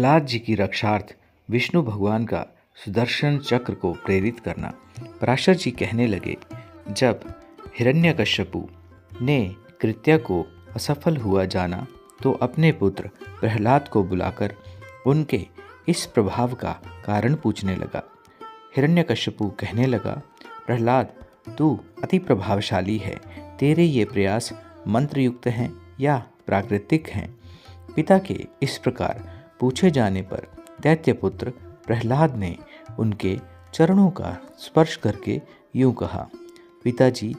प्रहलाद जी की रक्षार्थ विष्णु भगवान का सुदर्शन चक्र को प्रेरित करना। पराशर जी कहने लगे, जब हिरण्यकश्यपु ने कृत्य को असफल हुआ जाना तो अपने पुत्र प्रहलाद को बुलाकर उनके इस प्रभाव का कारण पूछने लगा। हिरण्यकश्यपु कहने लगा, प्रहलाद, तू अति प्रभावशाली है। तेरे ये प्रयास मंत्रयुक्त हैं या प्राकृतिक हैं? पिता के इस प्रकार पूछे जाने पर दैत्यपुत्र प्रहलाद ने उनके चरणों का स्पर्श करके यूं कहा, पिताजी,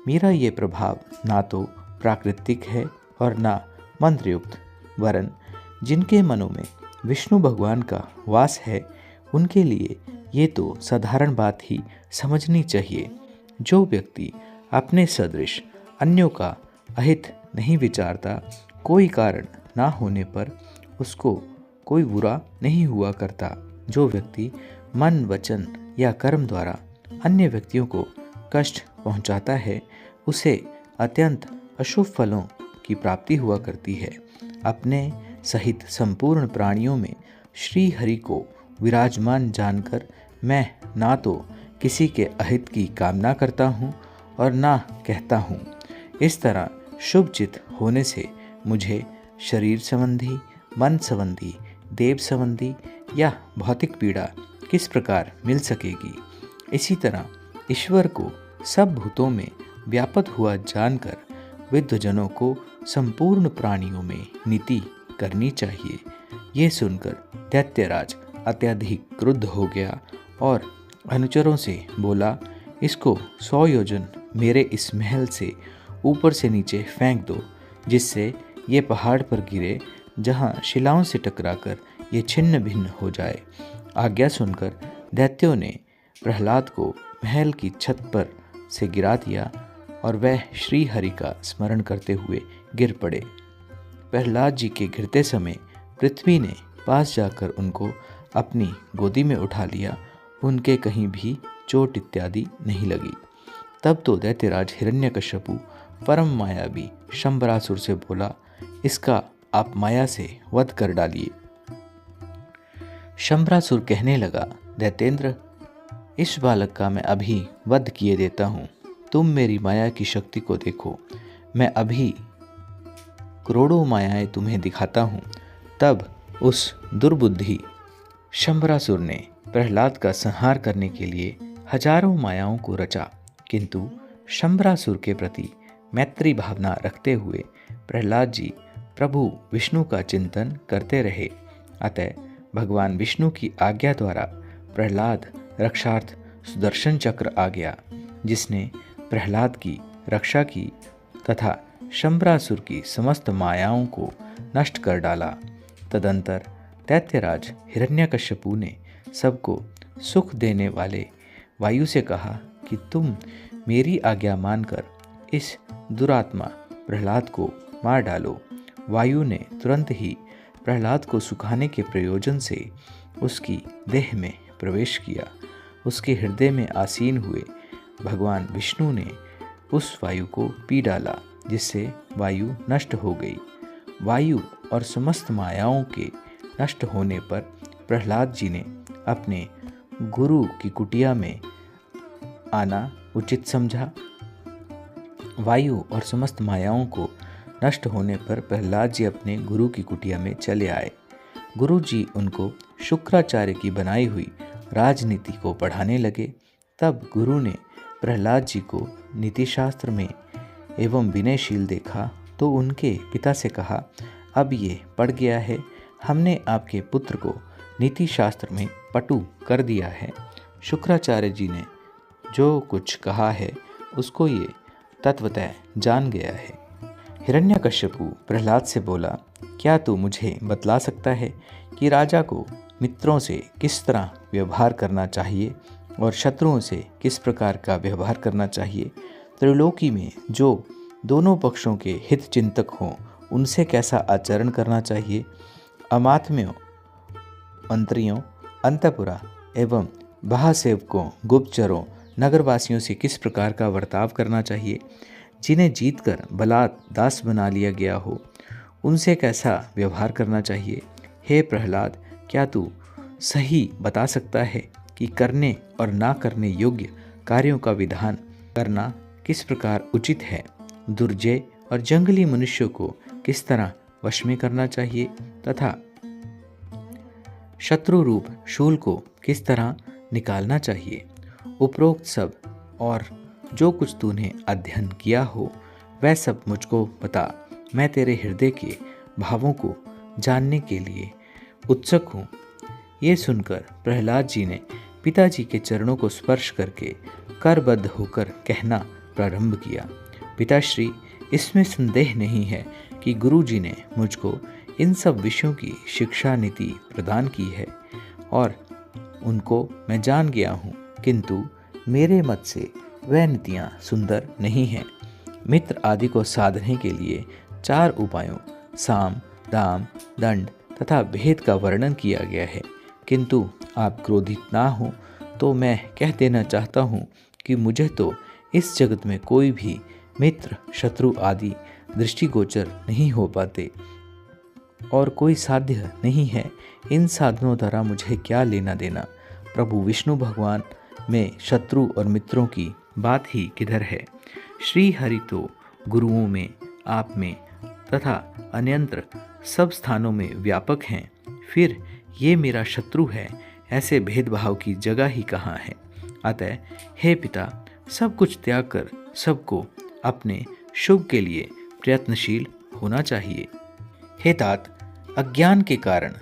मेरा ये प्रभाव ना तो प्राकृतिक है और ना मंत्रयुक्त, वरन जिनके मनों में विष्णु भगवान का वास है उनके लिए ये तो साधारण बात ही समझनी चाहिए। जो व्यक्ति अपने सदृश अन्यों का अहित नहीं विचारता, कोई कारण ना होने पर उसको कोई बुरा नहीं हुआ करता। जो व्यक्ति मन, वचन या कर्म द्वारा अन्य व्यक्तियों को कष्ट पहुंचाता है, उसे अत्यंत अशुभ फलों की प्राप्ति हुआ करती है। अपने सहित संपूर्ण प्राणियों में श्री हरि को विराजमान जानकर मैं ना तो किसी के अहित की कामना करता हूँ और ना कहता हूँ। इस तरह शुभचित होने से मुझे शरीर संबंधी, मन संबंधी, देव संबंधी या भौतिक पीड़ा किस प्रकार मिल सकेगी। इसी तरह ईश्वर को सब भूतों में व्यापक हुआ जानकर विद्वजनों को संपूर्ण प्राणियों में नीति करनी चाहिए। ये सुनकर दैत्यराज अत्यधिक क्रुद्ध हो गया और अनुचरों से बोला, इसको 100 योजन मेरे इस महल से ऊपर से नीचे फेंक दो, जिससे ये पहाड़ पर गिरे, जहाँ शिलाओं से टकराकर ये छिन्न भिन्न हो जाए। आज्ञा सुनकर दैत्यों ने प्रहलाद को महल की छत पर से गिरा दिया और वह श्री हरि का स्मरण करते हुए गिर पड़े। प्रहलाद जी के गिरते समय पृथ्वी ने पास जाकर उनको अपनी गोदी में उठा लिया। उनके कहीं भी चोट इत्यादि नहीं लगी। तब तो दैत्यराज हिरण्यकश्यपु परम मायावी शंबरासुर से बोला, इसका आप माया से वध कर डालिए। शंबरासुर कहने लगा, दैतेंद्र, इस बालक का मैं अभी वध किए देता हूँ। तुम मेरी माया की शक्ति को देखो। मैं अभी करोड़ों मायाएं तुम्हें दिखाता हूँ। तब उस दुर्बुद्धि शंबरासुर ने प्रहलाद का संहार करने के लिए हजारों मायाओं को रचा, किंतु शंबरासुर के प्रति मैत्री भावना रखते हुए प्रहलाद जी प्रभु विष्णु का चिंतन करते रहे। अतः भगवान विष्णु की आज्ञा द्वारा प्रहलाद रक्षार्थ सुदर्शन चक्र आ गया, जिसने प्रहलाद की रक्षा की तथा शंबरासुर की समस्त मायाओं को नष्ट कर डाला। तदंतर दैत्यराज हिरण्यकश्यपु ने सबको सुख देने वाले वायु से कहा कि तुम मेरी आज्ञा मानकर इस दुरात्मा प्रहलाद को मार डालो। वायु ने तुरंत ही प्रहलाद को सुखाने के प्रयोजन से उसकी देह में प्रवेश किया। उसके हृदय में आसीन हुए भगवान विष्णु ने उस वायु को पी डाला, जिससे वायु नष्ट हो गई। वायु और समस्त मायाओं के नष्ट होने पर प्रहलाद जी ने अपने गुरु की कुटिया में आना उचित समझा। वायु और समस्त मायाओं को नष्ट होने पर प्रहलाद जी अपने गुरु की कुटिया में चले आए। गुरु जी उनको शुक्राचार्य की बनाई हुई राजनीति को पढ़ाने लगे। तब गुरु ने प्रहलाद जी को नीतिशास्त्र में एवं विनयशील देखा तो उनके पिता से कहा, अब ये पढ़ गया है, हमने आपके पुत्र को नीति शास्त्र में पटु कर दिया है। शुक्राचार्य जी ने जो कुछ कहा है उसको ये तत्वतः जान गया है। हिरण्यकश्यपु प्रहलाद से बोला, क्या तू मुझे बतला सकता है कि राजा को मित्रों से किस तरह व्यवहार करना चाहिए और शत्रुओं से किस प्रकार का व्यवहार करना चाहिए? त्रिलोकी में जो दोनों पक्षों के हित चिंतक हों, उनसे कैसा आचरण करना चाहिए? अमात्म्यों, मंत्रियों, अंतपुरा एवं बाह्यसेवकों, गुप्तचरों, नगरवासियों से किस प्रकार का बर्ताव करना चाहिए? जिन्हें जीतकर बलात् दास बना लिया गया हो, उनसे कैसा व्यवहार करना चाहिए? हे प्रहलाद, क्या तू सही बता सकता है कि करने और ना करने योग्य कार्यों का विधान करना किस प्रकार उचित है? दुर्जय और जंगली मनुष्यों को किस तरह वश में करना चाहिए तथा शत्रु रूप शूल को किस तरह निकालना चाहिए? उपरोक्त सब और जो कुछ तूने अध्ययन किया हो वह सब मुझको बता। मैं तेरे हृदय के भावों को जानने के लिए उत्सुक हूँ। ये सुनकर प्रहलाद जी ने पिताजी के चरणों को स्पर्श करके करबद्ध होकर कहना प्रारंभ किया। पिताश्री, इसमें संदेह नहीं है कि गुरु जी ने मुझको इन सब विषयों की शिक्षा नीति प्रदान की है और उनको मैं जान गया हूँ, किंतु मेरे मत से वह नीतियाँ सुंदर नहीं हैं। मित्र आदि को साधने के लिए 4 उपायों साम, दाम, दंड तथा भेद का वर्णन किया गया है, किंतु आप क्रोधित ना हो तो मैं कह देना चाहता हूँ कि मुझे तो इस जगत में कोई भी मित्र, शत्रु आदि दृष्टिगोचर नहीं हो पाते और कोई साध्य नहीं है। इन साधनों द्वारा मुझे क्या लेना देना? प्रभु विष्णु भगवान में शत्रु और मित्रों की बात ही किधर है? श्री हरि तो गुरुओं में, आप में तथा अन्यंत्र सब स्थानों में व्यापक हैं। फिर ये मेरा शत्रु है, ऐसे भेदभाव की जगह ही कहाँ है? अतः हे पिता, सब कुछ त्याग कर सबको अपने शुभ के लिए प्रयत्नशील होना चाहिए। हे तात, अज्ञान के कारण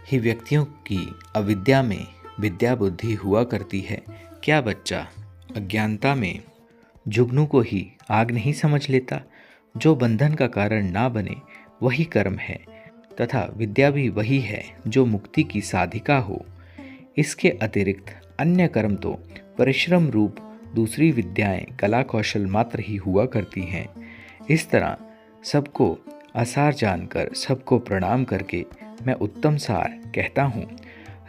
ही व्यक्तियों की अविद्या में विद्या बुद्धि हुआ करती है। क्या बच्चा अज्ञानता में जुगनू को ही आग नहीं समझ लेता? जो बंधन का कारण ना बने वही कर्म है तथा विद्या भी वही है जो मुक्ति की साधिका हो। इसके अतिरिक्त अन्य कर्म तो परिश्रम रूप दूसरी विद्याएं कला कौशल मात्र ही हुआ करती हैं। इस तरह सबको आसार जानकर सबको प्रणाम करके मैं उत्तम सार कहता हूँ।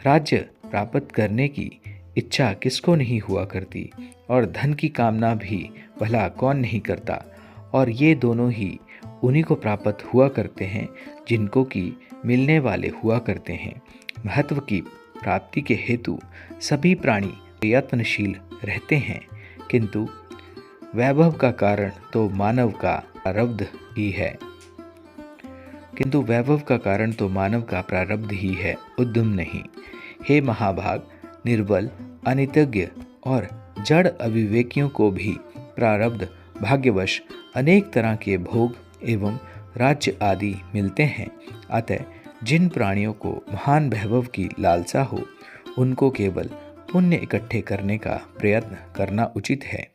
राज्य प्राप्त करने की इच्छा किसको नहीं हुआ करती और धन की कामना भी भला कौन नहीं करता, और ये दोनों ही उन्हीं को प्राप्त हुआ करते हैं जिनको कि मिलने वाले हुआ करते हैं। महत्व की प्राप्ति के हेतु सभी प्राणी प्रयत्नशील रहते हैं, किंतु वैभव का कारण तो मानव का प्रारब्ध ही है, उद्यम नहीं। हे महाभाग, निर्बल, अनितज्ञ और जड़ अविवेकियों को भी प्रारब्ध भाग्यवश अनेक तरह के भोग एवं राज्य आदि मिलते हैं। अतः जिन प्राणियों को महान वैभव की लालसा हो उनको केवल पुण्य इकट्ठे करने का प्रयत्न करना उचित है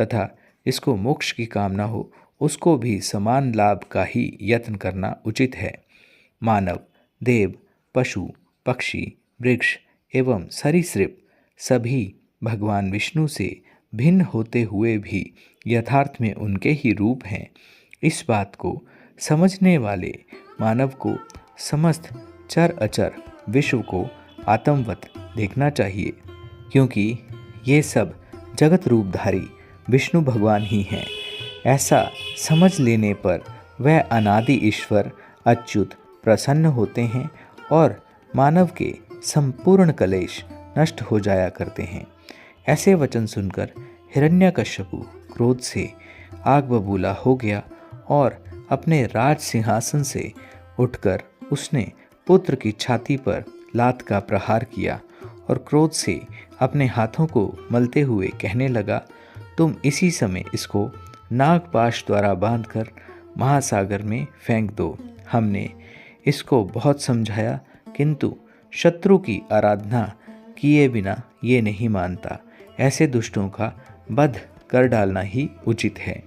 तथा इसको मोक्ष की कामना हो उसको भी समान लाभ का ही यत्न करना उचित है। मानव, देव, पशु, पक्षी, वृक्ष एवं सरीसृप सभी भगवान विष्णु से भिन्न होते हुए भी यथार्थ में उनके ही रूप हैं। इस बात को समझने वाले मानव को समस्त चर अचर विश्व को आत्मवत देखना चाहिए, क्योंकि ये सब जगत रूपधारी विष्णु भगवान ही हैं। ऐसा समझ लेने पर वह अनादि ईश्वर अच्युत प्रसन्न होते हैं और मानव के संपूर्ण कलेश नष्ट हो जाया करते हैं। ऐसे वचन सुनकर हिरण्यकश्यपु क्रोध से आग बबूला हो गया और अपने राज सिंहासन से उठकर उसने पुत्र की छाती पर लात का प्रहार किया और क्रोध से अपने हाथों को मलते हुए कहने लगा, तुम इसी समय इसको नागपाश द्वारा बांधकर महासागर में फेंक दो। हमने इसको बहुत समझाया, किंतु शत्रु की आराधना किए बिना ये नहीं मानता। ऐसे दुष्टों का वध कर डालना ही उचित है।